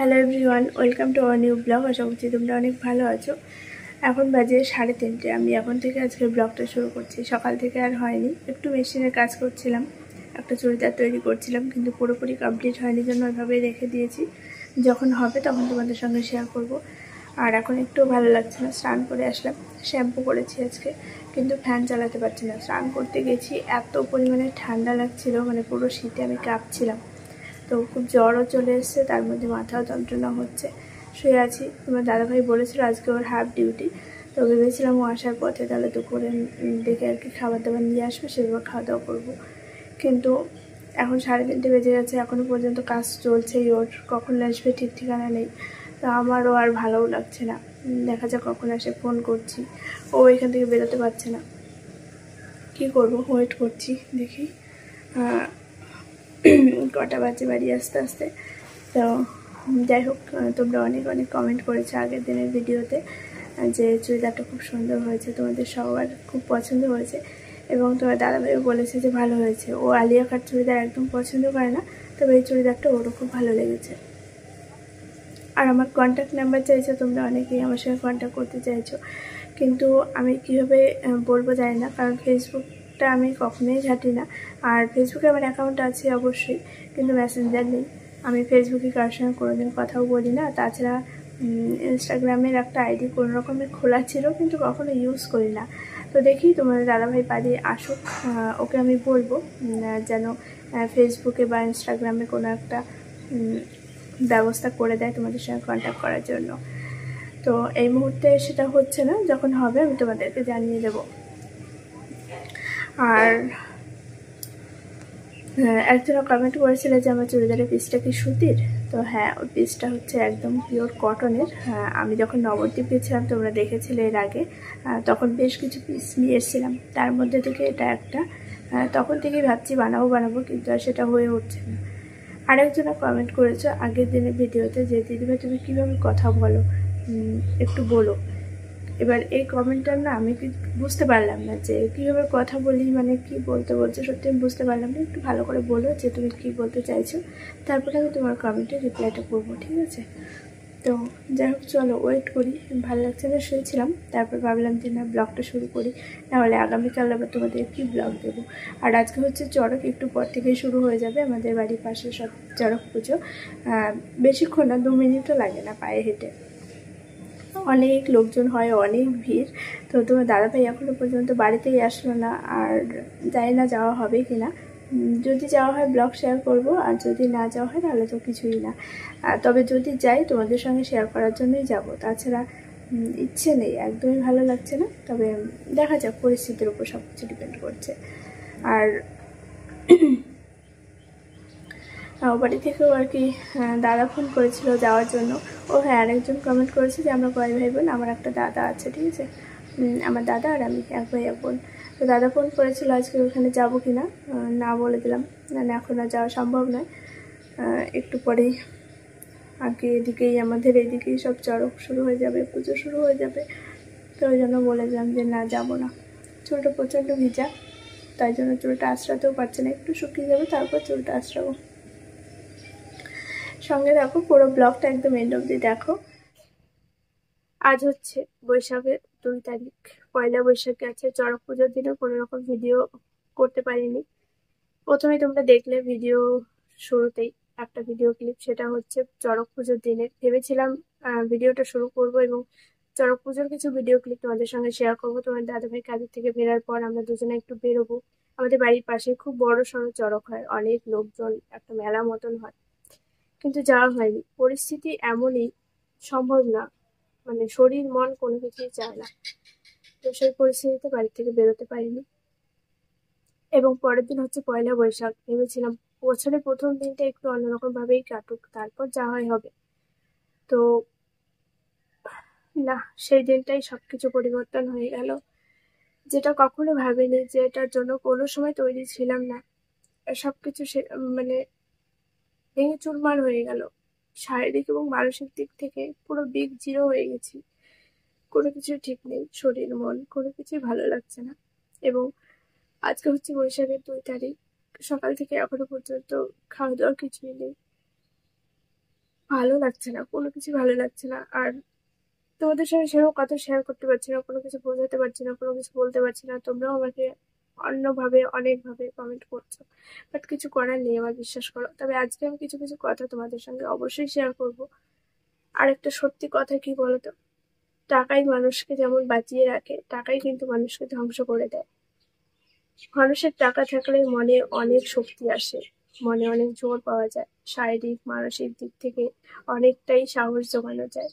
Hello everyone, welcome to our new blog. আশা করছি তোমরা অনেক ভালো আছো। এখন বাজে 3:30। আমি এখন থেকে আজকে ব্লগটা শুরু করছি। সকাল থেকে আর হয়নি, একটু মেশিনের কাজ করছিলাম, একটা চুড়িদার তৈরি করছিলাম, কিন্তু পুরোপুরি কমপ্লিট হয়নি জন্য ওইভাবেই রেখে দিয়েছি। যখন হবে তখন তোমাদের সঙ্গে শেয়ার করব। আর এখন একটু ভালো লাগছে না, স্নান করে আসলাম, শ্যাম্পু করেছি আজকে, কিন্তু ফ্যান চালাতে পারছি না। স্নান করতে গেছি, এত পরিমাণে ঠান্ডা লাগছিল, মানে পুরো শীতে আমি কাঁপছিলাম। তো খুব জ্বরও চলে এসছে, তার মধ্যে মাথাও যন্ত্রণা হচ্ছে। শুয়ে আছি। তোমার দাদাভাই বলেছিল আজকে ওর হাফ ডিউটি, তো ভেবেছিলাম ও আসার পথে তাহলে দুপুরে দেখে আর কি খাবার দাবার নিয়ে আসবে, সেভাবে খাওয়া দাওয়া করবো। কিন্তু এখন 3:30 বেজে গেছে, এখনও পর্যন্ত কাজ চলছেই ওর। কখন আসবে ঠিক ঠিকানা নেই। তো আমারও আর ভালোও লাগছে না। দেখা যাক কখন আসে, ফোন করছি, ও এখান থেকে বেরোতে পারছে না। কি করব, ওয়েট করছি, দেখি কটা বাজে বাড়ি আস্তে আস্তে। তো যাই হোক, তোমরা অনেক অনেক কমেন্ট করেছো আগের দিনের ভিডিওতে যে চুড়িদারটা খুব সুন্দর হয়েছে, তোমাদের সবার খুব পছন্দ হয়েছে। এবং তোমার দাদাভাইও বলেছে যে ভালো হয়েছে। ও আলিয়া কাট চুড়িদার একদম পছন্দ করে না, তবে এই চুড়িদারটা ওরও খুব ভালো লেগেছে। আর আমার কন্ট্যাক্ট নাম্বার চাইছো তোমরা, অনেকেই আমার সঙ্গে কন্ট্যাক্ট করতে চাইছো, কিন্তু আমি কীভাবে বলবো জানি না, কারণ ফেসবুকটা আমি কখনোই ঘাঁটি না। আর ফেসবুকে আমার অ্যাকাউন্ট আছে অবশ্যই, কিন্তু মেসেঞ্জার নেই। আমি ফেসবুকে কারোর সঙ্গে কোনোদিন কথাও বলি না। তাছাড়া ইনস্টাগ্রামের একটা আইডি কোনো রকমের খোলা ছিল, কিন্তু কখনো ইউজ করি না। তো দেখি তোমাদের দাদাভাই বাড়ি আসুক, ওকে আমি বলবো যেন ফেসবুকে বা ইনস্টাগ্রামে কোনো একটা ব্যবস্থা করে দেয় তোমাদের সঙ্গে কন্ট্যাক্ট করার জন্য। তো এই মুহূর্তে সেটা হচ্ছে না, যখন হবে আমি তোমাদেরকে জানিয়ে দেব। আর একজনা কমেন্ট করেছিল যে আমার চুড়িদারের পিসটা কি সুতির। তো হ্যাঁ, ওই পিসটা হচ্ছে একদম পিওর কটনের। আমি যখন নবদ্বীপ গেছিলাম, তোমরা দেখেছিলে এর আগে, তখন বেশ কিছু পিস নিয়ে এসেছিলাম, তার মধ্যে থেকে এটা একটা। তখন থেকেই ভাবছি বানাবো, কিন্তু আর সেটা হয়ে উঠছে না। আরেকজনা কমেন্ট করেছো আগের দিনের ভিডিওতে যে দিদিভাই তুমি কীভাবে কথা বলো, একটু বলো। এবার এই কমেন্টটা না আমি বুঝতে পারলাম না যে কীভাবে কথা বলি, মানে কি বলতে বলছে, সত্যি আমি বুঝতে পারলাম না। একটু ভালো করে বলো যে তুমি কি বলতে চাইছো, তারপরে আমি তোমার কমেন্টে রিপ্লাইটা করবো, ঠিক আছে? তো যাই হোক, চলো ওয়েট করি। ভালো লাগছে না, শুয়েছিলাম, তারপর ভাবলাম যে না, ব্লগটা শুরু করি, নাহলে আগামীকাল আবার তোমাদের কি ব্লগ দেবো। আর আজকে হচ্ছে চড়ক, একটু পর থেকেই শুরু হয়ে যাবে আমাদের বাড়ির পাশে সব চড়ক পুজো। বেশিক্ষণ না, 2 মিনিটও লাগে না পায়ে হেঁটে। অনেক লোকজন হয়, অনেক ভিড়। তো তোমার দাদাভাই এখনও পর্যন্ত বাড়িতেই আসলো না, আর জানি না যাওয়া হবে কি না। যদি যাওয়া হয় ব্লগ শেয়ার করব, আর যদি না যাওয়া হয় তাহলে তো কিছুই না। তবে যদি যাই তোমাদের সঙ্গে শেয়ার করার জন্যই যাব, তাছাড়া ইচ্ছে নেই, একদমই ভালো লাগছে না। তবে দেখা যাক, পরিস্থিতির উপর সব কিছু ডিপেন্ড করছে। আর ও বাড়ি থেকেও আর কি দাদা ফোন করেছিল যাওয়ার জন্য। ও হ্যাঁ, আরেকজন কমেন্ট করেছে যে আমরা কয় ভাই বোন, আমার একটা দাদা আছে, ঠিক আছে? আমার দাদা আর আমি এক ভাই এক বোন। তো দাদা ফোন করেছিল আজকে ওখানে যাবো কি না, না বলে দিলাম, মানে এখন আর যাওয়া সম্ভব নয়। একটু পরেই আর কি এদিকেই, আমাদের এইদিকেই সব চড়ক শুরু হয়ে যাবে, পুজো শুরু হয়ে যাবে। তো ওই জন্য বলে দিলাম যে না, যাবো না। চুলটা প্রচণ্ড ভিজা, তাই জন্য চুলটা আঁচড়াতেও পারছে না, একটু শুকিয়ে যাবে তারপর চুলটা আঁচড়াবো। সঙ্গে দেখো, পুরো ব্লগটা একদম এন্ড অবধি দেখো। আজ হচ্ছে বৈশাখের 2 তারিখ, পয়লা বৈশাখে আছে। চড়ক পুজোর দিনে কোনো রকম ভিডিও করতে পারিনি। প্রথমে তোমরা দেখলে ভিডিও শুরুতেই একটা ভিডিও ক্লিপ, সেটা হচ্ছে চড়ক পুজোর দিনে। ভেবেছিলাম ভিডিওটা শুরু করব এবং চড়ক পুজোর কিছু ভিডিও ক্লিপ তোমাদের সঙ্গে শেয়ার করবো। তোমার দাদাভাই কাজের থেকে ফেরার পর আমরা দুজনে একটু বেরোবো। আমাদের বাড়ির পাশে খুব বড় সড়ো চড়ক হয়, অনেক লোকজন, একটা মেলা মতন হয়, কিন্তু যাওয়া হয়নি। পরিস্থিতি এমনই, সম্ভব না, মানে শরীর মন কোনো কিছুই চায় না। তো সেই পরিস্থিতিতে বাড়ি থেকে বেরোতে পারিনি। এবং পরের দিন হচ্ছে পয়লা বৈশাখ। ভেবেছিলাম বছরের প্রথম দিনটা একটু অন্যরকম ভাবেই কাটুক, তারপর যা হয় হবে। তো না, সেই দিনটাই সবকিছু পরিবর্তন হয়ে গেল, যেটা কখনো ভাবিনি, যে এটার জন্য কোনো সময় তৈরি ছিলাম না। সবকিছু মানে ভেঙে চুরমার হয়ে গেল। শারীরিক এবং মানসিক দিক থেকে পুরো বিগ জিরো হয়ে গেছি। কোনো কিছু ঠিক নেই, শরীর মন কোনো কিছুই ভালো লাগছে না। এবং আজকে হচ্ছে বৈশাখের 2 তারিখ, সকাল থেকে এখনো পর্যন্ত খাওয়া দাওয়া কিছুই নেই, ভালো লাগছে না, কোনো কিছু ভালো লাগছে না। আর তোমাদের সঙ্গে সেরকম কথা শেয়ার করতে পারছি না, কোনো কিছু বোঝাতে পারছি না, কোনো কিছু বলতে পারছি না। তোমরাও আমাকে অন্যভাবে অনেকভাবে কমেন্ট করছো, বাট কিছু করার নেই আমার, বিশ্বাস করো। তবে আজকে আমি কিছু কিছু কথা তোমাদের সঙ্গে অবশ্যই শেয়ার করব। আর একটা সত্যি কথা কি বলতো, টাকাই মানুষকে যেমন বাঁচিয়ে রাখে, টাকাই কিন্তু মানুষকে ধ্বংস করে দেয়। মানুষের টাকা থাকলে মনে অনেক শক্তি আসে, মনে অনেক জোর পাওয়া যায়, শারীরিক মানসিক দিক থেকে অনেকটাই সাহস জোগানো যায়।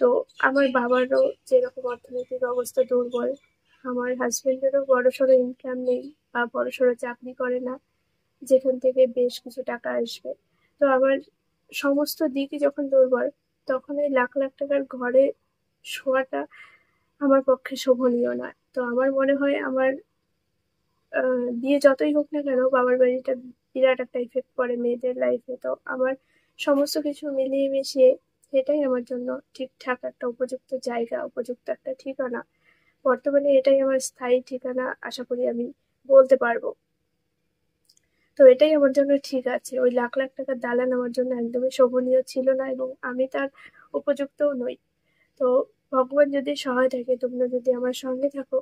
তো আমার বাবারও যেরকম অর্থনৈতিক অবস্থা দুর্বল, আমার হাজবেন্ডেরও বড়সড় ইনকাম নেই বা বড়সড় চাকরি করে না যেখান থেকে বেশ কিছু টাকা আসবে। তো আমার সমস্ত দিকই যখন দুর্বল, তখন এই লাখ লাখ টাকার ঘরে শোয়াটা আমার পক্ষে শোভনীয় নয়। তো আমার মনে হয় আমার বিয়ে যতই হোক না কেন, বাবার বাড়িটা বিরাট একটা ইফেক্ট পড়ে মেয়েদের লাইফে। তো আমার সমস্ত কিছু মিলিয়ে মিশিয়ে এটাই আমার জন্য ঠিকঠাক একটা উপযুক্ত জায়গা, উপযুক্ত একটা ঠিকানা। বর্তমানে এটাই আমার স্থায়ী ঠিকানা, আশা করি আমি বলতে পারবো। তো এটাই আমার জন্য ঠিক আছে। ওই লাখ লাখ টাকার দালান আমার জন্য একদমই শোভনীয় ছিল না, এবং আমি তার উপযুক্তও নই। তো ভগবান যদি সহায় থাকে, তোমরা যদি আমার সঙ্গে থাকো,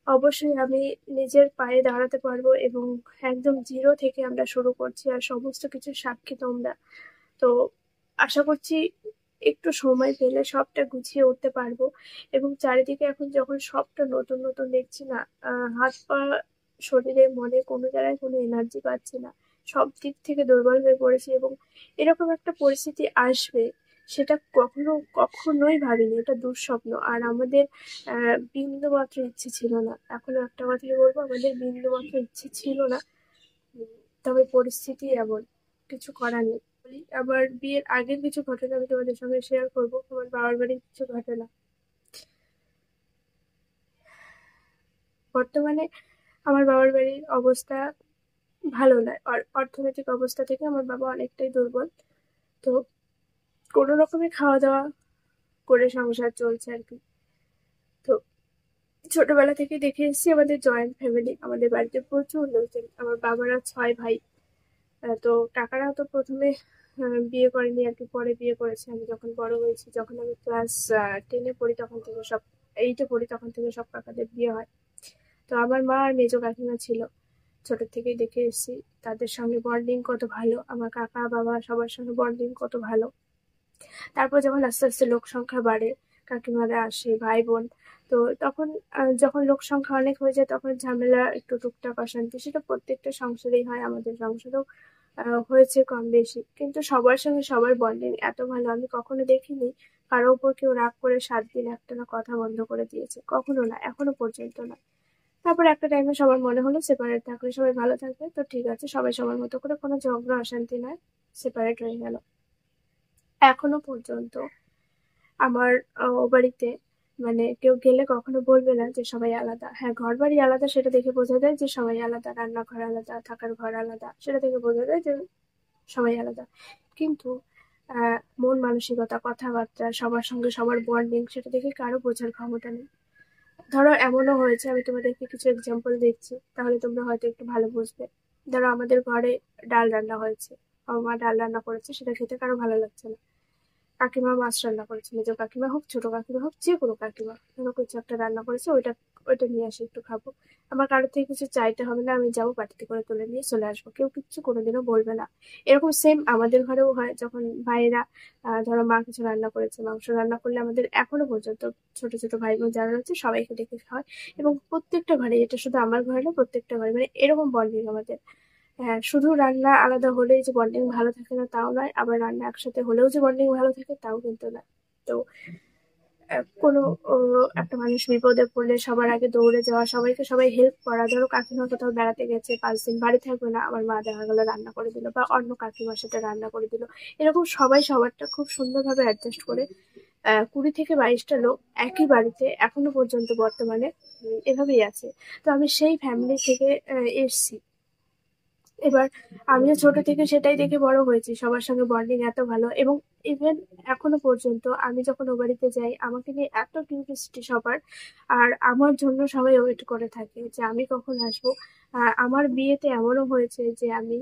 অবশ্যই আমি নিজের পায়ে দাঁড়াতে পারবো। এবং একদম জিরো থেকে আমরা শুরু করছি, আর সমস্ত কিছু সাক্ষী তোমরা। তো আশা করছি একটু সময় পেলে সবটা গুছিয়ে উঠতে পারবো। এবং চারিদিকে এখন যখন সবটা নতুন নতুন দেখছি না, হাত পা, শরীরে মনে কোনো জায়গায় কোনো এনার্জি পাচ্ছি না, সব দিক থেকে দুর্বল হয়ে পড়েছি। এবং এরকম একটা পরিস্থিতি আসবে সেটা কখনোই ভাবিনি, এটা দুঃস্বপ্ন। আর আমাদের বিন্দু মাত্র ইচ্ছে ছিল না, এখনো একটা কথাই বলবো, আমাদের বিন্দু মাত্র ইচ্ছে ছিল না। তবে পরিস্থিতি এমন, কিছু করার নেই। বলি, আমার বিয়ের আগের কিছু ঘটনা আমি তোমাদের সঙ্গে শেয়ার করবো, আমার বাবার বাড়ির কিছু ঘটনা। বর্তমানে আমার বাবার বাড়ির অবস্থা ভালো নয়, আর অর্থনৈতিক অবস্থা থেকে আমার বাবা অনেকটাই দুর্বল। তো কোনো রকমে খাওয়া দাওয়া করে সংসার চলছে আর কি। তো ছোটবেলা থেকে দেখে এসেছি আমাদের জয়েন্ট ফ্যামিলি, আমাদের বাড়িতে প্রচুর লোকজন। আমার বাবারা 6 ভাই। তো কাকারা তো প্রথমে বিয়ে করেনি আর কি, পরে বিয়ে করেছে। আমি যখন বড় হয়েছি, যখন আমি ক্লাস 10-এ পড়ি, তখন থেকে সব, 8-এ পড়ি, তখন থেকে সব কাকাদের বিয়ে হয়। তো আমার মা আর মেজো কাকিমা ছিল, ছোট থেকেই দেখে এসেছি তাদের সঙ্গে বন্ডিং কত ভালো, আমার কাকা বাবা সবার সঙ্গে বন্ডিং কত ভালো। তারপর যখন আস্তে আস্তে লোক সংখ্যা বাড়ে, কাকিমারা আসে, ভাই বোন, তো তখন যখন লোক সংখ্যা অনেক হয়ে যায়, তখন ঝামেলা, একটু টুকটাক অশান্তি, সেটা প্রত্যেকটা সংসারেই হয়, আমাদের সংসারেও হয়েছে কম বেশি। কিন্তু সবার সঙ্গে সবার বন্ডিং এত ভালো আমি কখনো দেখিনি। কারো উপর কেউ রাগ করে 7 দিন একটানা কথা বন্ধ করে দিয়েছে, কখনো না, এখনো পর্যন্ত না। তারপর একটা টাইমে সবার মনে হলো সেপারেট থাকলে সবাই ভালো থাকবে, তো ঠিক আছে, সবাই সবার মতো করে, কোনো ঝগড়া অশান্তি নয়, সেপারেট হয়ে গেল। এখনো পর্যন্ত আমার ও বাড়িতে মানে কেউ গেলে কখনো বলবে না যে সবাই আলাদা। হ্যাঁ, ঘর বাড়ি আলাদা, সেটা দেখে বোঝা যায় যে সবাই আলাদা, রান্নাঘর আলাদা, থাকার ঘর আলাদা, সেটা থেকে বোঝা যায় যে সবাই আলাদা। কিন্তু মন মানসিকতা, কথাবার্তা, সবার সঙ্গে সবার বন্ডিং, সেটা দেখে কারো বোঝার ক্ষমতা নেই। ধরো এমনও হয়েছে, আমি তোমাদেরকে কিছু এক্সাম্পল দিচ্ছি, তাহলে তোমরা হয়তো একটু ভালো বুঝবে। ধরো আমাদের ঘরে ডাল রান্না হয়েছে, আমার মা ডাল রান্না করেছে, সেটা খেতে কারো ভালো লাগছে না। কাকিমা মাছ রান্না করেছে, মেজো কাকিমা হোক, ছোট কাকিমা হোক, যে কোনো কাকিমা, ধরো কিছু একটা রান্না করেছে, ওইটা ওইটা নিয়ে আসি একটু খাবো। আমার কারোর থেকে কিছু চাইতে হবে না, আমি যাবো বাটিতে করে তুলে নিয়ে চলে আসবো, কেউ কিচ্ছু কোনোদিনও বলবে না। এরকম সেম আমাদের ঘরেও হয়, যখন ভাইয়েরা ধরো মা কিছু রান্না করেছে, মাংস রান্না করলে আমাদের এখনো পর্যন্ত ছোট ছোট ভাই বোন যারা রয়েছে সবাইকে ডেকে খাওয়ায়। এবং প্রত্যেকটা ঘরে, এটা শুধু আমার ঘরে না, প্রত্যেকটা ঘরে মানে এরকম বন্ডিং আমাদের। হ্যাঁ, শুধু রান্না আলাদা হলেই যে বন্ডিং ভালো থাকে না তাও নয়, আবার রান্না একসাথে হলেও যে বন্ডিং ভালো থাকে তাও কিন্তু না। তো কোনো একটা মানুষ বিপদে পড়লে সবার আগে দৌড়ে যাওয়া, সবাইকে সবাই হেল্প করা। ধরো কাকিমা কোথাও বেড়াতে গেছে, 5 দিন বাড়ি থাকবে না, আমার মা দেখা গেলো রান্না করে দিল, বা অন্য কাকিমার সাথে রান্না করে দিল। এরকম সবাই সবারটা খুব সুন্দরভাবে অ্যাডজাস্ট করে 20 থেকে 22টা লোক একই বাড়িতে এখনো পর্যন্ত বর্তমানে এভাবেই আছে। তো আমি সেই ফ্যামিলি থেকে এসছি। এবার আমিও ছোট থেকে সেটাই দেখে বড় হয়েছি, সবার সঙ্গে বন্ডিং এত ভালো। এবং ইভেন এখনো পর্যন্ত আমি যখন ও বাড়িতে যাই, আমাকে নিয়ে এত কিউরিয়াসিটি সবার, আর আমার জন্য সবাই ওয়েট করে থাকে যে আমি কখন আসবো। আমার বিয়েতে এমনও হয়েছে যে আমি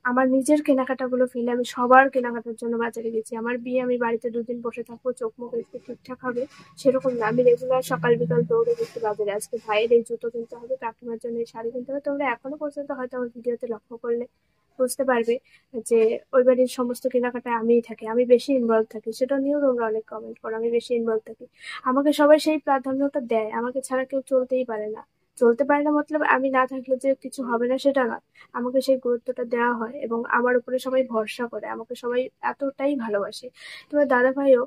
আমার নিজের কেনাকাটাগুলো ফেলে আমি সবার কেনাকাটার জন্য বাজারে গেছি। আমার বিয়ে, আমি বাড়িতে 2 দিন বসে থাকবো, চোখ মুখ একটু ঠিকঠাক হবে সেরকম না। আমি রেগুলার সকাল বিকাল দৌড়ে গেছি বাজারে। আজকে ভাইয়ের এই জুতো কিনতে হবে, কাকিমার জন্য এই শাড়ি কিনতে হবে। তোমরা এখনো পর্যন্ত হয়তো আমার ভিডিওতে লক্ষ্য করলে বুঝতে পারবে যে ওই বাড়ির সমস্ত কেনাকাটায় আমিই থাকি, আমি বেশি ইনভলভ থাকি। সেটা নিয়েও তোমরা অনেক কমেন্ট করো, আমি বেশি ইনভলভ থাকি। আমাকে সবাই সেই প্রাধান্যটা দেয়, আমাকে ছাড়া কেউ চলতেই পারে না। চলতে পারে না মতলব আমি না থাকলে যে কিছু হবে না সেটা নয়, আমাকে সেই গুরুত্বটা দেওয়া হয় এবং আমার উপরে সবাই ভরসা করে, আমাকে সবাই এতটাই ভালোবাসে। তোমার দাদা ভাইও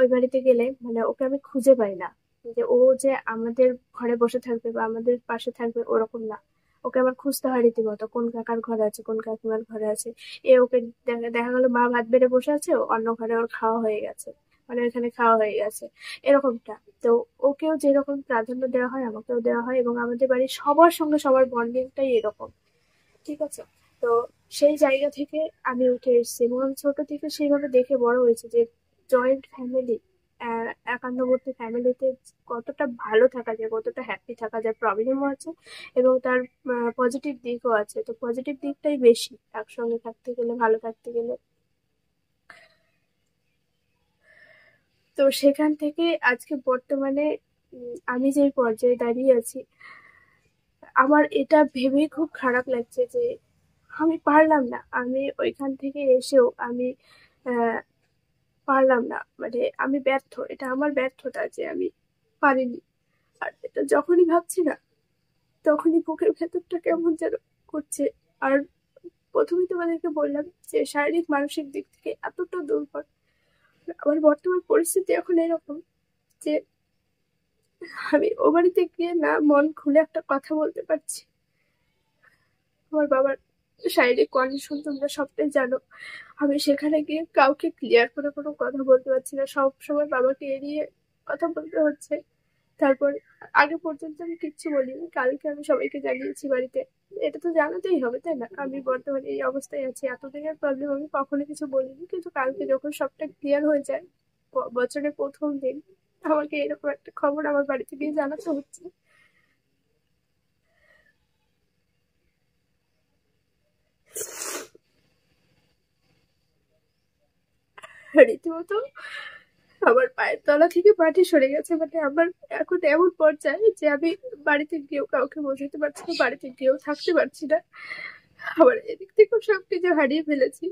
ওই বাড়িতে গেলে মানে ওকে আমি খুঁজে পাই না, যে ও যে আমাদের ঘরে বসে থাকবে বা আমাদের পাশে থাকবে ওরকম না। ওকে আমার খুঁজতে হয় রীতিমতো, কোন কাকার ঘরে আছে, কোন কাকিমার ঘরে আছে। ওকে দেখা গেলো মা ভাত বেড়ে বসে আছে, ও অন্য ঘরে ওর খাওয়া হয়ে গেছে, মানে ওখানে খাওয়া হয়ে গেছে, এরকমটা। তো ওকেও যেরকম প্রাধান্য দেওয়া হয় আমাকেও দেওয়া হয়, এবং আমাদের বাড়ির সবার সঙ্গে সবার বন্ডিংটাই এরকম, ঠিক আছে? তো সেই জায়গা থেকে আমি উঠে এসেছি এবং আমি ছোট থেকে সেইভাবে দেখে বড় হয়েছে যে জয়েন্ট ফ্যামিলি, একান্নবর্তী ফ্যামিলিতে কতটা ভালো থাকা যায়, কতটা হ্যাপি থাকা যায়। প্রবলেমও আছে এবং তার পজিটিভ দিকও আছে, তো পজিটিভ দিকটাই বেশি একসঙ্গে থাকতে গেলে, ভালো থাকতে গেলে। তো সেখান থেকে আজকে বর্তমানে আমি যে পর্যায়ে দাঁড়িয়ে আছি, আমার এটা ভেবে খুব খারাপ লাগছে যে আমি পারলাম না। আমি ওইখান থেকে এসেও আমি আহ, পারলাম না, মানে আমি ব্যর্থ, এটা আমার ব্যর্থতা যে আমি পারিনি। আর এটা যখনই ভাবছি না, তখনই বুকের ভেতরটা কেমন যেন করছে। আর প্রথমেই তোমাদেরকে বললাম যে শারীরিক মানসিক দিক থেকে এতটা দুর্বল। আমার বর্তমান পরিস্থিতি এখন এরকম যে আমি ও বাড়িতে গিয়ে না মন খুলে একটা কথা বলতে পারছি। আমার বাবার শারীরিক কন্ডিশন তোমরা সবটাই জানো। আমি সেখানে গিয়ে কাউকে ক্লিয়ার করে কোনো কথা বলতে পারছি না, সব সময় বাবাকে এড়িয়ে কথা বলতে হচ্ছে। তারপর আগে পর্যন্ত আমি কিচ্ছু বলিনি, কালকে আমি সবাইকে জানিয়েছি বাড়িতে। এটা তো জানাতেই হবে তাই না, আমি বর্তমানে এই অবস্থায় আছি, এতদিনের প্রবলেম আমি কখনো কিছু বলিনি। কিন্তু কালকে যখন সবটা ক্লিয়ার হয়ে যায়, বছরের প্রথম দিন, আমাকে এরকম একটা খবর আমার বাড়িতে গিয়ে জানাতে হচ্ছে। রীতিমতো আমার পায়ের তলা থেকে মাটি সরে গেছে। মানে আমার এখন এমন পর্যায়ে যে আমি বাড়িতে গিয়েও কাউকে বোঝাতে পারছি না, বাড়িতে গিয়েও থাকতে পারছি না। আবার এদিক থেকেও সবকিছু হারিয়ে ফেলেছি।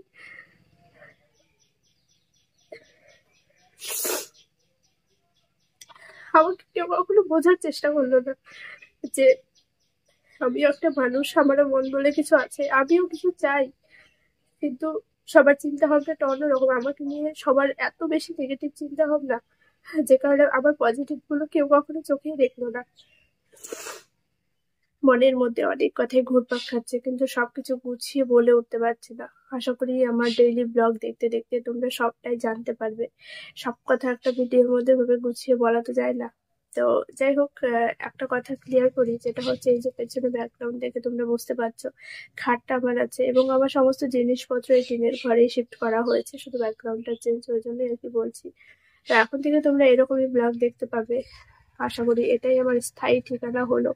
আমাকে কেউ কখনো বোঝার চেষ্টা করলো না যে আমিও একটা মানুষ, আমারও মন বলে কিছু আছে, আমিও কিছু চাই। কিন্তু সবার চিন্তা ভাবনাটা অন্যরকম, আমাকে নিয়ে সবার এত বেশি নেগেটিভ চিন্তা ভাবনা, যে কারণে আমার পজিটিভ গুলো কেউ কখনো চোখেই দেখলো না। মনের মধ্যে অনেক কথাই ঘুরপাক খাচ্ছে, কিন্তু সবকিছু গুছিয়ে বলে উঠতে পারছি না। আশা করি আমার ডেইলি ব্লগ দেখতে দেখতে তোমরা সবটাই জানতে পারবে। সব কথা একটা ভিডিওর মধ্যে ভেবে গুছিয়ে বলা তো যায় না। তো যাই হোক, একটা কথা ক্লিয়ার করি, যেটা হচ্ছে এই যে পেছনে ব্যাকগ্রাউন্ড দেখে তোমরা বুঝতে পারছো খাটটা আমার আছে এবং আমার সমস্ত জিনিসপত্র এই টিনের ঘরেই শিফট করা হয়েছে, শুধু ব্যাকগ্রাউন্ডটা চেঞ্জ হয়ে জন্য আর কি বলছি। তো এখন থেকে তোমরা এরকমই ব্লগ দেখতে পাবে। আশা করি এটাই আমার স্থায়ী ঠিকানা হলো।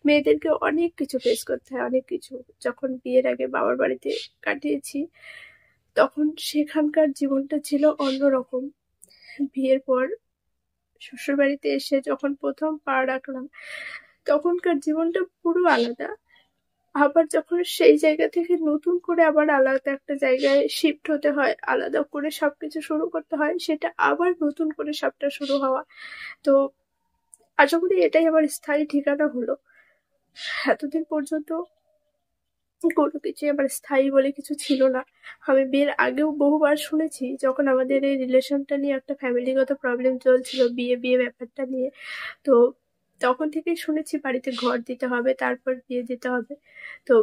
মেয়েদেরকে অনেক কিছু ফেস করতে হয়, অনেক কিছু। যখন বিয়ের আগে বাবার বাড়িতে কাটিয়েছি, তখন সেখানকার জীবনটা ছিল অন্যরকম। বিয়ের পর শ্বশুর বাড়িতে এসে যখন প্রথম পা রাখলাম, তখনকার জীবনটা পুরো আলাদা। আবার যখন সেই জায়গা থেকে নতুন করে আবার আলাদা একটা জায়গায় শিফট হতে হয়, আলাদা করে সবকিছু শুরু করতে হয়, সেটা আবার নতুন করে সবটা শুরু হওয়া। তো আশা করি এটাই আমার স্থায়ী ঠিকানা হলো। এতদিন পর্যন্ত কোনো কিছু আমার স্থায়ী বলে কিছু ছিল না। আমি বিয়ের আগেও বহুবার শুনেছি, যখন আমাদের এই রিলেশনটা নিয়ে একটা ফ্যামিলিগত প্রবলেম চলছিল, বিয়ে বিয়ে ব্যাপারটা নিয়ে, তো তখন থেকেই শুনেছি বাড়িতে ঘর দিতে হবে, তারপর বিয়ে দিতে হবে। তো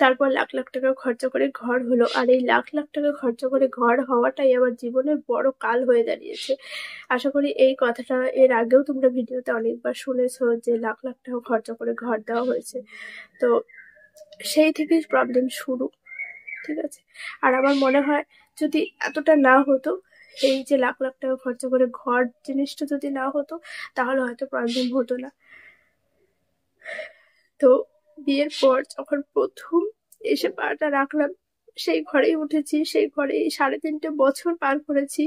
তারপর লাখ লাখ টাকা খরচা করে ঘর হলো, আর এই লাখ লাখ টাকা খরচা করে ঘর হওয়াটাই আমার জীবনের বড় কাল হয়ে দাঁড়িয়েছে। আশা করি এই কথাটা এর আগেও তোমরা ভিডিওতে অনেকবার শুনেছো যে লাখ লাখ টাকা খরচা করে ঘর দেওয়া হয়েছে। তো সেই থেকেই প্রবলেম শুরু, ঠিক আছে? আর আমার মনে হয় যদি এতটা না হতো, এই যে লাখ লাখ টাকা খরচা করে ঘর জিনিসটা যদি না হতো, তাহলে হয়তো প্রবলেম হতো না। তো বিয়ের পর যখন প্রথম এসে পাটা রাখলাম, সেই ঘরেই উঠেছি, সেই ঘরেই 3.5 বছর পার করেছি।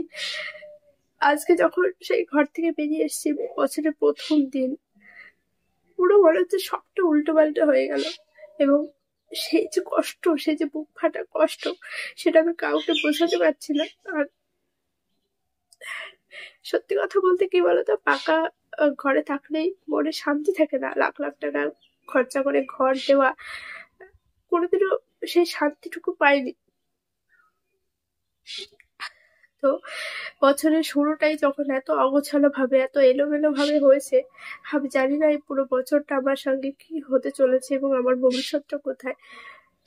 আজকে যখন সেই ঘর থেকে বেরিয়ে এসেছি, বছরের প্রথম দিন, পুরো মনে হচ্ছে সবটা উল্টো পাল্টা হয়ে গেল। এবং সেই যে কষ্ট, সেই যে বুক ফাটা কষ্ট, সেটা আমি কাউকে বোঝাতে পারছি না। আর সত্যি কথা বলতে কি বলতো, পাকা ঘরে থাকলেই মনে শান্তি থাকে না। লাখ লাখ টাকা খরচা করে ঘর দেওয়া, কোনোদিনও সেই শান্তিটুকু পাইনি। তো বছরের শুরুটাই যখন এত অগোছালো ভাবে, এত এলোমেলো ভাবে হয়েছে, আমি জানি না এই পুরো বছরটা আমার সঙ্গে কি হতে চলেছে এবং আমার ভবিষ্যৎটা কোথায়।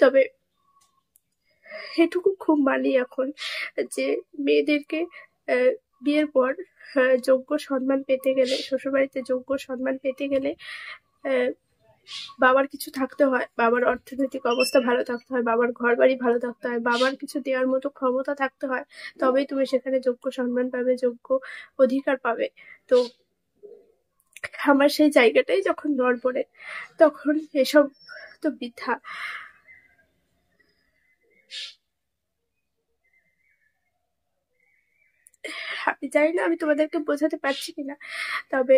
তবে এটুকু খুব মানি এখন যে মেয়েদেরকে বিয়ের পর যোগ্য সম্মান পেতে গেলে, শ্বশুরবাড়িতে যোগ্য সম্মান পেতে গেলে বাবার কিছু থাকতে হয়, বাবার অর্থনৈতিক অবস্থা ভালো থাকতে হয়, বাবার ঘর বাড়ি ভালো থাকতে হয়, বাবার কিছু দেওয়ার মতো ক্ষমতা থাকতে হয়, তবেই তুমি সেখানে যোগ্য সম্মান পাবে, যোগ্য অধিকার পাবে। তো আমার সেই জায়গাটাই যখন নড়বড়ে, তখন এসব তো বৃথা। আমি জানি না আমি তোমাদেরকে বোঝাতে পারছি কিনা, তবে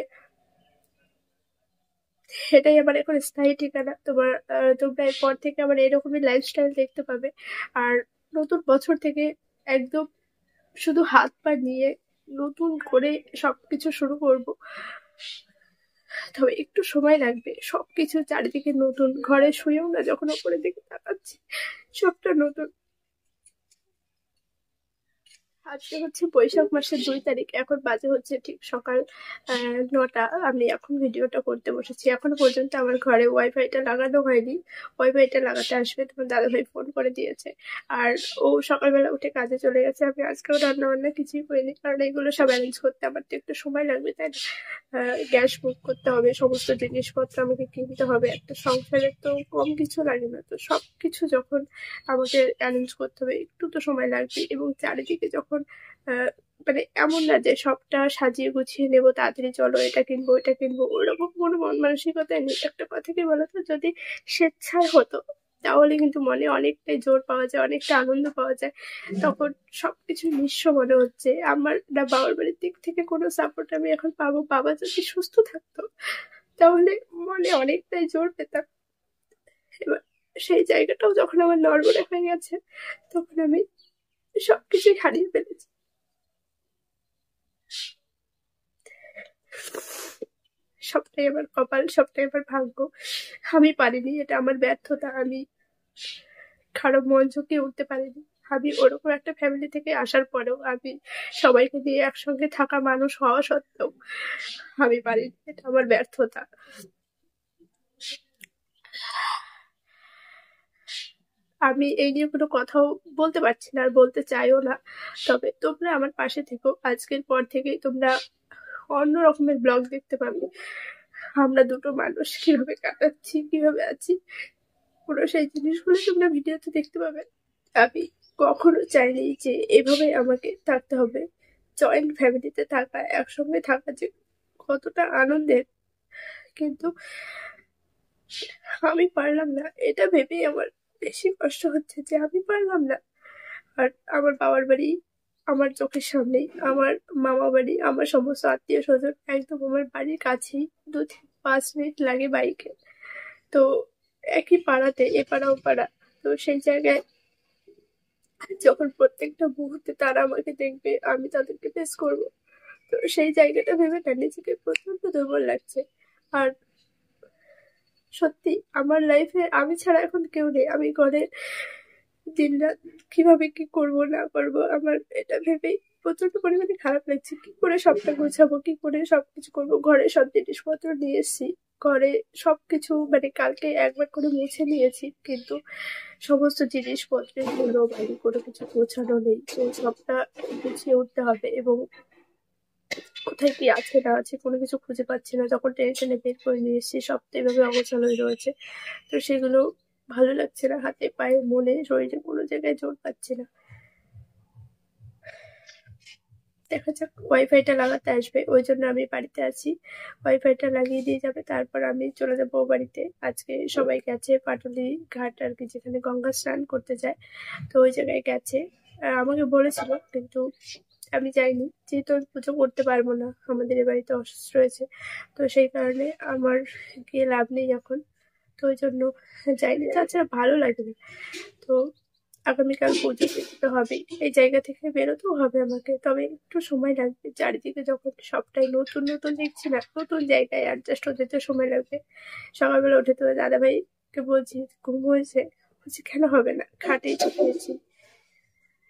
এটাই আমার এখন স্থায়ী ঠিকানা। তোমরা এরপর থেকে আমার এরকমই লাইফস্টাইল দেখতে পাবে। আর নতুন বছর থেকে একদম শুধু হাত পা নিয়ে নতুন করে সবকিছু শুরু করব। তবে একটু সময় লাগবে। সবকিছু চারিদিকে নতুন, ঘরে শুয়েও না যখন উপরের দিকে তাকাচ্ছি সবটা নতুন। আজকে হচ্ছে বৈশাখ মাসের 2 তারিখ, এখন বাজে হচ্ছে ঠিক সকাল 9টা। আমি এখন ভিডিওটা করতে বসেছি। এখনো পর্যন্ত আমার ঘরে ওয়াইফাইটা লাগানো হয়নি। ওয়াইফাইটা লাগাতে আসবে, তোমার দাদাভাই ফোন করে দিয়েছে। আর ও সকালবেলা উঠে কাজে চলে গেছে। আমি আজকেও রান্না বান্না কিছুই করিনি, কারণ এগুলো সব অ্যারেঞ্জ করতে আমার তো একটু সময় লাগবে, তাই না? গ্যাস বুক করতে হবে, সমস্ত জিনিসপত্র আমাকে কিনতে হবে। একটা সংসারে তো কম কিছু লাগে না, তো সবকিছু যখন আমাকে অ্যারেঞ্জ করতে হবে, একটু তো সময় লাগবে। এবং চারিদিকে যখন মানে এমন না যে সবটা সাজিয়ে গুছিয়ে নেবো, তাড়াতাড়ি চলো এটা কিনবো এটা কিনবো, ওরকম কোনো মন মানসিকতায় নেই। একটা কথা কি বলতো, যদি স্বেচ্ছায় হতো তাহলে কিন্তু মনে অনেকটাই জোর পাওয়া যায়, অনেকটা আনন্দ পাওয়া যায়। তখন সবকিছু নিঃস্ব মনে হচ্ছে। আমার না বাবার বাড়ির দিক থেকে কোনো সাপোর্ট আমি এখন পাবো। বাবা যদি সুস্থ থাকতো তাহলে মনে অনেকটাই জোর পেতাম। এবার সেই জায়গাটাও যখন আমার নড়বড়ে হয়ে গেছে, তখন আমি সবকিছুই হারিয়ে ফেলেছি। সবটাই আমার কপাল, সবটাই আমার ভাগ্য। আমি পারিনি, এটা আমার ব্যর্থতা। আমি খারাপ মন ঝুঁকিয়ে উঠতে পারিনি। আমি ওরকম একটা ফ্যামিলি থেকে আসার পরেও, আমি সবাইকে নিয়ে একসঙ্গে থাকা মানুষ হওয়া সত্ত্বেও আমি পারিনি, এটা আমার ব্যর্থতা। আমি এই নিয়ে কোনো কথাও বলতে পারছি না, আর বলতে চাইও না। তবে তোমরা আমার পাশে থেকো। আজকের পর থেকেই তোমরা অন্য রকমের ব্লগ দেখতে পাবে। আমরা দুটো মানুষ কিভাবে কাটাচ্ছি, কিভাবে আছি, পুরো সেই জিনিসগুলো তোমরা ভিডিওতে দেখতে পাবে। আমি কখনো চাইনি যে এভাবে আমাকে থাকতে হবে। জয়েন্ট ফ্যামিলিতে থাকা, একসঙ্গে থাকা যে কতটা আনন্দের, কিন্তু আমি পারলাম না। এটা ভেবেই আমার বেশি কষ্ট হচ্ছে যে আমি পারলাম না। আর আমার বাবার বাড়ি আমার চোখের সামনেই, আমার মামা বাড়ি, আমার সমস্ত আত্মীয় স্বজন একদম আমার বাড়ির কাছেই, 2-5 মিনিট লাগে বাইকে। তো একই পাড়াতে, এ পাড়া ও পাড়া। তো সেই জায়গায় যখন প্রত্যেকটা মুহূর্তে তারা আমাকে দেখবে, আমি তাদেরকে ফেস করব, তো সেই জায়গাটা ভেবে না নিজেকে প্রচন্ড দুর্বল লাগছে। আর সত্যি আমার লাইফে আমি ছাড়া এখন কেউ নেই। আমি ঘরে দিনরাত কিভাবে কি করব না করব, আমার এটা ভেবেই প্রচন্ড পরিমাণে খারাপ লাগছে। কি করে সবটা গোছাবো, কি করে সবকিছু করবো। ঘরে সব জিনিসপত্র নিয়ে এসেছি, ঘরে সবকিছু মানে কালকে একবার করে মুছে নিয়েছি, কিন্তু সমস্ত জিনিসপত্রের ধুলো বাড়ি কোনো কিছু গোছানো নেই। তো সবটা গুছিয়ে উঠতে হবে। এবং কোথায় কি আছে না আছে কোনো কিছু খুঁজে পাচ্ছি না, যখন টেনশনে বের করে নিয়ে এসেছি সব তো এভাবে অগোছালোই রয়েছে। তো সেগুলো ভালো লাগছে না, হাতে পায়ে মনে শরীরে কোনো জায়গায় জোর পাচ্ছি না। দেখা যাক, ওয়াইফাইটা লাগাতে আসবে, ওই জন্য আমি বাড়িতে আছি। ওয়াইফাইটা লাগিয়ে দিয়ে যাবে, তারপর আমি চলে যাবো বাড়িতে। আজকে সবাই গেছে পাটুলি ঘাট আর কি, যেখানে গঙ্গা স্নান করতে যায়, তো ওই জায়গায় গেছে। আমাকে বলেছিল, কিন্তু আমি যাইনি, যেহেতু আমি পুজো করতে পারবো না, আমাদের এ বাড়িতে অসুস্থ রয়েছে, তো সেই কারণে আমার গিয়ে লাভ নেই এখন, তো ওই জন্য যাইনি। তাছাড়া ভালো লাগে না। তো আগামীকাল পুজো দিতে হবে, এই জায়গা থেকে বেরোতেও হবে আমাকে, তবে একটু সময় লাগবে। চারিদিকে যখন সবটাই নতুন নতুন দেখছি না, নতুন জায়গায় অ্যাডজাস্ট হতে তো সময় লাগবে। সকালবেলা উঠে তো দাদাভাইকে বলছি ঘুম হয়েছে, বলছি কেন হবে না, খাটেই তো শুয়েছি,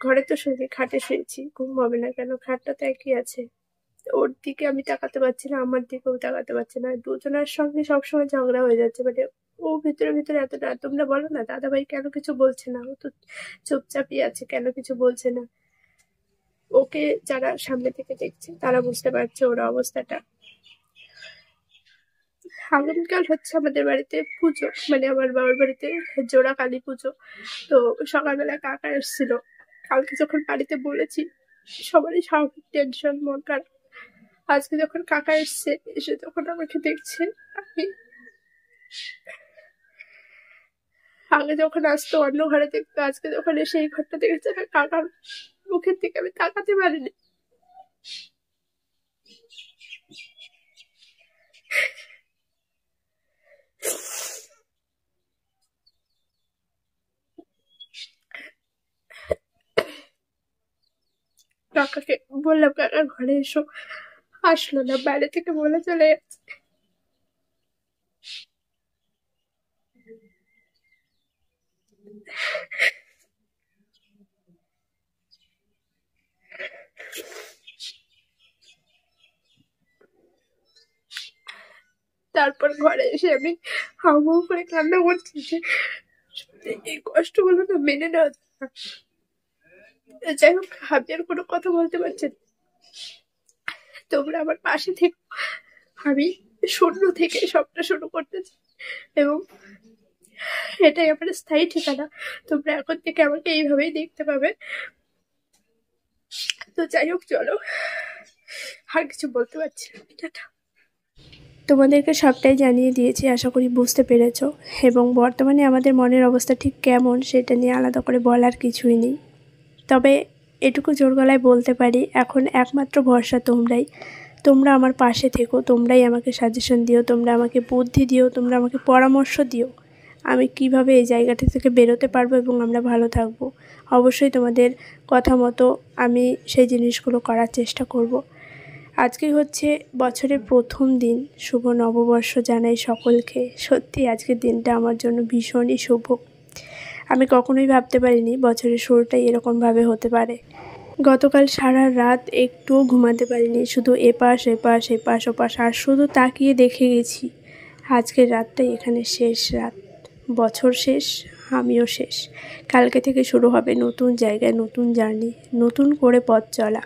ঘরে তো শুয়েছি, খাটে শুয়েছি, ঘুম হবে না কেন, খাটটা তো একই আছে। ওর দিকে আমি তাকাতে পারছি না, আমার দিকেও তাকাতে পারছি না, দুজনের সঙ্গে সবসময় ঝগড়া হয়ে যাচ্ছে। মানে ও ভিতরে ভিতরে এতটা, তোমরা বলো না দাদাভাই কেন কিছু বলছে না, ও তো চুপচাপই আছে, কেন কিছু বলছে না। ওকে যারা সামনে থেকে দেখছে তারা বুঝতে পারছে ওর অবস্থাটা। আগামীকাল হচ্ছে আমাদের বাড়িতে পুজো, মানে আমার বাবার বাড়িতে জোড়া কালী পুজো। তো সকালবেলা কাকা এসেছিল, কালকে যখন বাড়িতে বলেছি সবারই স্বাভাবিক টেনশন, মন খারাপ। আজকে যখন কাকা এসছে, এসে যখন আমাকে দেখছে, আমি আগে যখন আসতো অন্য ঘরে দেখতো, আজকে যখন এসে এই ঘরটা দেখেছে না, কাকার মুখের দিকে আমি তাকাতে পারিনি। কাকাকে বললাম কাকা ঘরে এসো, আসলো না, বাইরে থেকে বলে চলে যাচ্ছে। তারপর ঘরে এসে আমি হাউমাউ করে কান্না করছি যে সত্যি এই কষ্টগুলো না মেনে নেওয়া যায় না। যাই হোক, আমি আর কোনো কথা বলতে পারছি না, তোমরা আমার পাশে থেকে, আমি শূন্য থেকে সবটা শুরু করতে চাই, এবং এটাই আমার স্থায়ী ঠিকানা। তোমরা এখন থেকে আমাকে এইভাবেই দেখতে পাবে। তো যাই হোক, চলো, আর কিছু বলতে পারছি না, টাটা। তোমাদেরকে সবটাই জানিয়ে দিয়েছি, আশা করি বুঝতে পেরেছো। এবং বর্তমানে আমাদের মনের অবস্থা ঠিক কেমন সেটা নিয়ে আলাদা করে বলার কিছুই নেই। তবে এটুকু জোর গলায় বলতে পারি, এখন একমাত্র ভরসা তোমরাই। তোমরা আমার পাশে থেকো, তোমরাই আমাকে সাজেশন দিও, তোমরা আমাকে বুদ্ধি দিও, তোমরা আমাকে পরামর্শ দিও আমি কিভাবে এই জায়গাটা থেকে বেরোতে পারবো এবং আমরা ভালো থাকবো। অবশ্যই তোমাদের কথা মতো আমি সেই জিনিসগুলো করার চেষ্টা করব। আজকে হচ্ছে বছরের প্রথম দিন, শুভ নববর্ষ জানাই সকলকে। সত্যি আজকের দিনটা আমার জন্য ভীষণই শুভ। আমি কখনোই ভাবতে পারিনি বছরের শুরুটাই এরকমভাবে হতে পারে। গতকাল সারা রাত একটুও ঘুমাতে পারিনি, শুধু এপাশ এপাশ এপাশ ওপাশ, আর শুধু তাকিয়ে দেখে গেছি আজকের রাতটাই এখানে শেষ রাত। বছর শেষ, আমিও শেষ। কালকে থেকে শুরু হবে নতুন জায়গায় নতুন জার্নি, নতুন করে পথ চলা।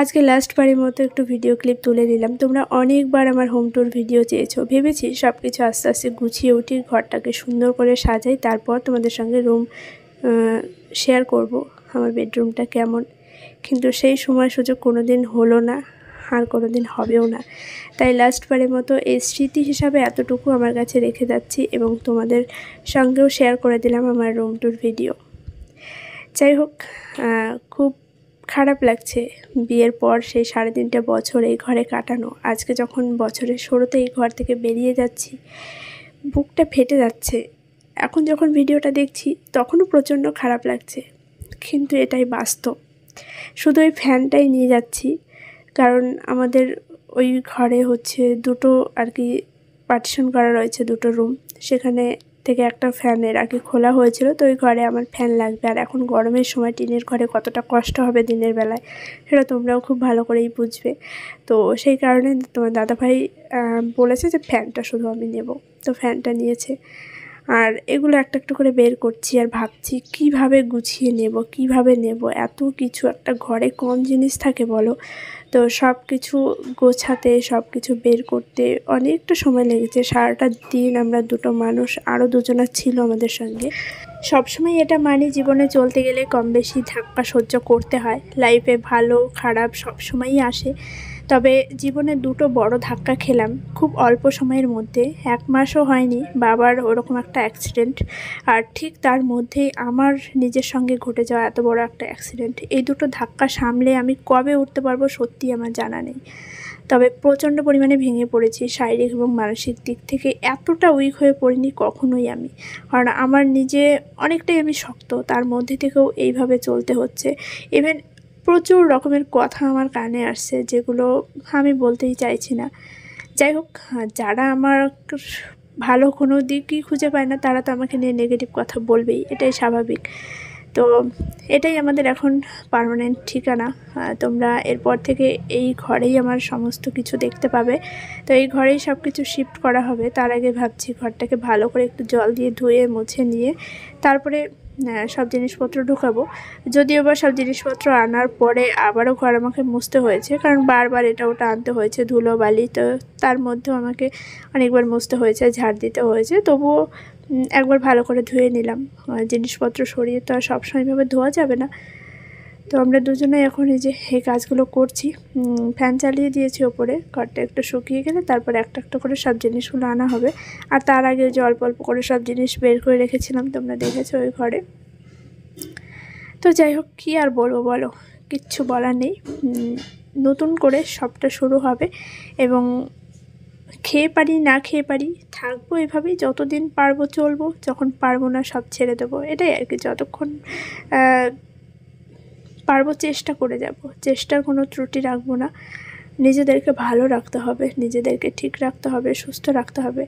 আজকে লাস্ট বারের মতো একটু ভিডিও ক্লিপ তুলে নিলাম। তোমরা অনেকবার আমার হোম ট্যুর ভিডিও চেয়েছো, ভেবেছি সব কিছু আস্তে আস্তে গুছিয়ে উঠি, ঘরটাকে সুন্দর করে সাজাই, তারপর তোমাদের সঙ্গে রুম শেয়ার করব আমার বেডরুমটা কেমন। কিন্তু সেই সময় সুযোগ কোনো দিন হলো না, আর কোনো দিন হবেও না। তাই লাস্ট বারের মতো এই স্মৃতি হিসাবে এতটুকু আমার কাছে রেখে যাচ্ছি, এবং তোমাদের সঙ্গেও শেয়ার করে দিলাম আমার রুম ট্যুর ভিডিও। যাই হোক, খুব খারাপ লাগছে বিয়ের পর সেই 3.5 বছর এই ঘরে কাটানো। আজকে যখন বছরের শুরুতে এই ঘর থেকে বেরিয়ে যাচ্ছি, বুকটা ফেটে যাচ্ছে। এখন যখন ভিডিওটা দেখছি তখনও প্রচণ্ড খারাপ লাগছে, কিন্তু এটাই বাস্তব। শুধু এই ফ্যানটাই নিয়ে যাচ্ছি, কারণ আমাদের ওই ঘরে হচ্ছে দুটো আর কি পার্টিশন করা রয়েছে, দুটো রুম, সেখানে থেকে একটা ফ্যান এর আগে খোলা হয়েছিল, তো ওই ঘরে আমার ফ্যান লাগবে। আর এখন গরমের সময় টিনের ঘরে কতটা কষ্ট হবে দিনের বেলায়, সেটা তোমরাও খুব ভালো করেই বুঝবে। তো সেই কারণে তোমার দাদাভাই বলেছে যে ফ্যানটা শুধু আমি নেব, তো ফ্যানটা নিয়েছে। আর এগুলো একটা একটা করে বের করছি আর ভাবছি কিভাবে গুছিয়ে নেব, কিভাবে নেব। এত কিছু একটা ঘরে কম জিনিস থাকে বলো, তো সব কিছু গোছাতে, সব কিছু বের করতে অনেকটা সময় লেগেছে। সারাটা দিন আমরা দুটো মানুষ, আরও দুজনা ছিল আমাদের সঙ্গে। সবসময় এটা মানি, জীবনে চলতে গেলে কম বেশি ধাক্কা সহ্য করতে হয়। লাইফে ভালো খারাপ সবসময়ই আসে। তবে জীবনে দুটো বড় ধাক্কা খেলাম খুব অল্প সময়ের মধ্যে। 1 মাসও হয়নি বাবার ওরকম একটা অ্যাক্সিডেন্ট, আর ঠিক তার মধ্যেই আমার নিজের সঙ্গে ঘটে যাওয়া এত বড় একটা অ্যাক্সিডেন্ট। এই দুটো ধাক্কা সামলে আমি কবে উঠতে পারবো সত্যি আমার জানা নেই। তবে প্রচণ্ড পরিমাণে ভেঙে পড়েছি শারীরিক এবং মানসিক দিক থেকে। এতটা উইক হয়ে পড়িনি কখনোই আমি, কারণ আমার নিজে অনেকটাই আমি শক্ত, তার মধ্যে থেকেও এইভাবে চলতে হচ্ছে। ইভেন প্রচুর রকমের কথা আমার কানে আসছে যেগুলো আমি বলতেই চাইছি না। যাই হোক, যারা আমার ভালো কোনো দিকই খুঁজে পায় না তারা তো আমাকে নিয়ে নেগেটিভ কথা বলবেই, এটাই স্বাভাবিক। তো এটাই আমাদের এখন পার্মানেন্ট ঠিকানা। তোমরা এরপর থেকে এই ঘরেই আমার সমস্ত কিছু দেখতে পাবে। তো এই ঘরেই সব কিছু শিফট করা হবে। তার আগে ভাবছি ঘরটাকে ভালো করে একটু জল দিয়ে ধুয়ে মুছে নিয়ে তারপরে সব জিনিসপত্র ঢুকাবো। যদিও বা সব জিনিসপত্র আনার পরে আবারও ঘর আমাকে মুছতে হয়েছে, কারণ বারবার এটা ওটা আনতে হয়েছে, ধুলো বালি, তো তার মধ্যেও আমাকে অনেকবার মুছতে হয়েছে, ঝাড় দিতে হয়েছে। তবুও একবার ভালো করে ধুয়ে নিলাম। জিনিসপত্র সরিয়ে তো আর সবসময়ভাবে ধোয়া যাবে না। তো আমরা দুজনে এখন এই যে এই কাজগুলো করছি। ফ্যান চালিয়ে দিয়েছি ওপরে, ঘরটা একটু শুকিয়ে গেলে তারপরে একটা একটা করে সব জিনিসগুলো আনা হবে। আর তার আগে যে অল্প অল্প করে সব জিনিস বের করে রেখেছিলাম তোমরা দেখেছো ওই ঘরে। তো যাই হোক, কী আর বলবো বলো, কিচ্ছু বলার নেই। নতুন করে সবটা শুরু হবে এবং খেয়ে পারি না খেয়ে পারি থাকবো এভাবেই, যতদিন পারবো চলবো, যখন পারবো না সব ছেড়ে দেবো। এটাই আর কি, যতক্ষণ পারবো চেষ্টা করে যাব, চেষ্টার কোনো ত্রুটি রাখবো না। নিজেদেরকে ভালো রাখতে হবে, নিজেদেরকে ঠিক রাখতে হবে, সুস্থ রাখতে হবে।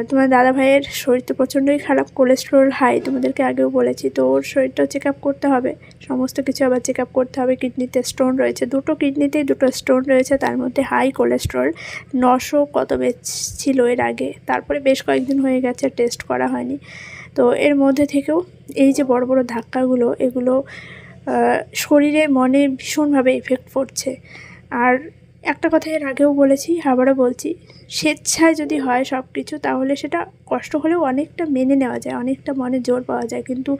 তোমার দাদা ভাইয়ের শরীর তো প্রচণ্ডই খারাপ, কোলেস্টেরল হাই, তোমাদেরকে আগেও বলেছি। তো ওর শরীরটাও চেক আপ করতে হবে, সমস্ত কিছু আবার চেক আপ করতে হবে। কিডনিতে স্টোন রয়েছে, দুটো কিডনিতেই দুটো স্টোন রয়েছে, তার মধ্যে হাই কোলেস্টেরল 900 কত ছিল এর আগে। তারপরে বেশ কয়েকদিন হয়ে গেছে, টেস্ট করা হয়নি। তো এর মধ্যে থেকেও এই যে বড় বড় ধাক্কাগুলো, এগুলো শরীরে মনে ভীষণভাবে এফেক্ট পড়ছে। আর একটা কথা এর আগেও বলেছি, আবারও বলছি, স্বেচ্ছায় যদি হয় সব কিছু তাহলে সেটা কষ্ট হলেও অনেকটা মেনে নেওয়া যায়, অনেকটা মনে জোর পাওয়া যায়। কিন্তু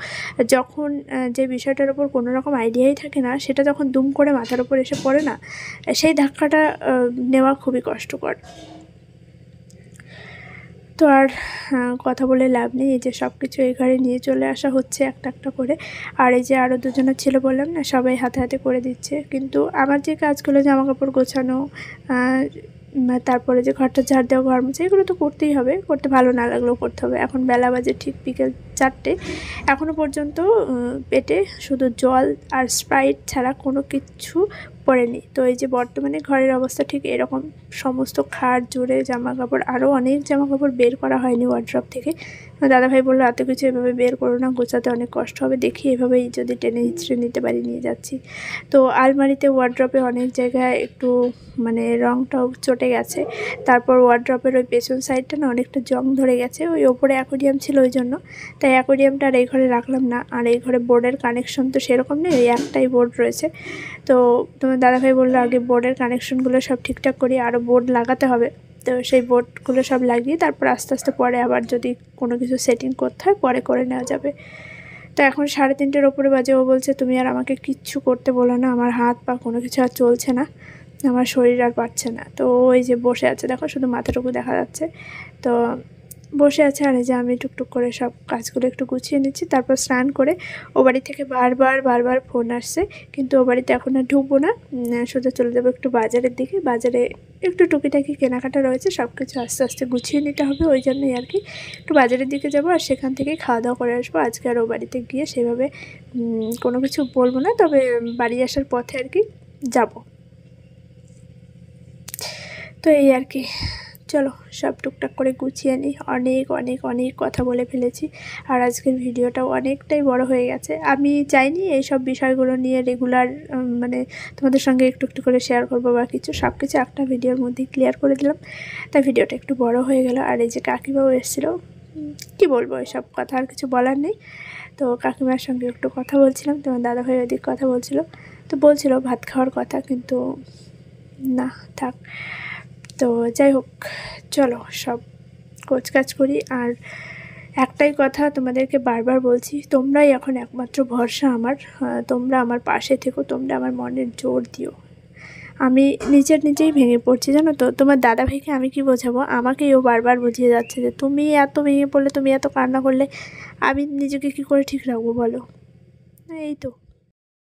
যখন যে বিষয়টার ওপর কোনো রকম আইডিয়াই থাকে না, সেটা যখন দুম করে মাথার ওপর এসে পড়ে না, সেই ধাক্কাটা নেওয়া খুবই কষ্টকর। তো আর কথা বলে লাভ নেই। এই যে সব কিছু এই ঘরে নিয়ে চলে আসা হচ্ছে একটা একটা করে। আর এই যে আরও দুজনে ছিল বললাম না, সবাই হাতে হাতে করে দিচ্ছে। কিন্তু আমার যে কাজগুলো, জামাকাপড় গোছানো, তারপরে যে ঘরটা ঝাড় দেওয়া, ঘর মোছা, এগুলো তো করতেই হবে, করতে ভালো না লাগলেও করতে হবে। এখন বেলা বাজে ঠিক বিকেল 4টে, এখনও পর্যন্ত পেটে শুধু জল আর স্প্রাইট ছাড়া কোনো কিচ্ছু পড়েনি। তো এই যে বর্তমানে ঘরের অবস্থা ঠিক এরকম, সমস্ত খাট জুড়ে জামাকাপড়, আরও অনেক জামাকাপড় বের করা হয়নি ওয়ার্ড্রপ থেকে। দাদাভাই বললো এত কিছু এভাবে বের করো না, গোছাতে অনেক কষ্ট হবে, দেখি এভাবেই যদি টেনে হিচড়ে নিতে পারি নিয়ে যাচ্ছি। তো আলমারিতে, ওয়ার্ড্রপে অনেক জায়গায় একটু মানে রঙটাও চটে গেছে। তারপর ওয়ার্ড্রপের ওই পেছন সাইডটা না অনেকটা জং ধরে গেছে, ওই ওপরে অ্যাকোরিয়াম ছিল ওই জন্য, তাই অ্যাকোরিয়ামটা আর এই ঘরে রাখলাম না। আর এই ঘরে বোর্ডের কানেকশন তো সেরকম নেই, ওই একটাই বোর্ড রয়েছে। তো তোমার দাদাভাই বললো আগে বোর্ডের কানেকশনগুলো সব ঠিকঠাক করি, আরও বোর্ড লাগাতে হবে। তো সেই বোর্ডগুলো সব লাগিয়ে তারপর আস্তে আস্তে পরে আবার যদি কোনো কিছু সেটিং করতে হয় পরে করে নেওয়া যাবে। তো এখন 3:30-এর ওপরে বাজে। ও বলছে তুমি আর আমাকে কিচ্ছু করতে বলো না, আমার হাত পা কোনো কিছু আর চলছে না, আমার শরীর আর পারছে না। তো ওই যে বসে আছে, দেখো শুধু মাথাটুকু দেখা যাচ্ছে। তো বসে আছে, আর এই যে আমি টুকটুক করে সব কাজগুলো একটু গুছিয়ে নিচ্ছি। তারপর স্নান করে, ও বাড়ি থেকে বারবার ফোন আসছে, কিন্তু ও বাড়িতে এখন আর ঢুকবো না, সোজা চলে যাবো একটু বাজারের দিকে। বাজারে একটু টুকিটাকি কেনাকাটা রয়েছে, সব কিছু আস্তে আস্তে গুছিয়ে নিতে হবে, ওই জন্যই আর কি একটু বাজারের দিকে যাবো। আর সেখান থেকেই খাওয়া দাওয়া করে আসবো। আজকে আর ও বাড়িতে গিয়ে সেভাবে কোনো কিছু বলবো না, তবে বাড়ি আসার পথে আর কি যাবো। তো এই আর কি, চলো সব টুকটাক করে গুছিয়ে নিই। অনেক কথা বলে ফেলেছি, আর আজকের ভিডিওটাও অনেকটাই বড় হয়ে গেছে। আমি চাইনি এই সব বিষয়গুলো নিয়ে রেগুলার মানে তোমাদের সঙ্গে একটু একটু করে শেয়ার করবো বা কিছু, সব কিছু একটা ভিডিওর মধ্যে ক্লিয়ার করে দিলাম, তাই ভিডিওটা একটু বড় হয়ে গেল। আর এই যে কাকিমাও এসেছিলো, কি বলবো, এসব কথা আর কিছু বলার নেই। তো কাকিমার সঙ্গে একটু কথা বলছিলাম, তোমার দাদাভাই ওদিক কথা বলছিল, তো বলছিল ভাত খাওয়ার কথা, কিন্তু না থাক। তো যাই হোক, চলো সব কাজ করি। আর একটাই কথা তোমাদেরকে বারবার বলছি, তোমরাই এখন একমাত্র ভরসা আমার। তোমরা আমার পাশে থেকো, তোমরা আমার মনের জোর দিও। আমি নিজেই ভেঙে পড়ছি, জানো তো। তোমার দাদাভাইকে আমি কি বোঝাবো, আমাকেই ও বারবার বুঝিয়ে যাচ্ছে যে তুমি এত ভেঙে পড়লে, তুমি এত কান্না করলে আমি নিজেকে কী করে ঠিক রাখবো বলো। এই তো।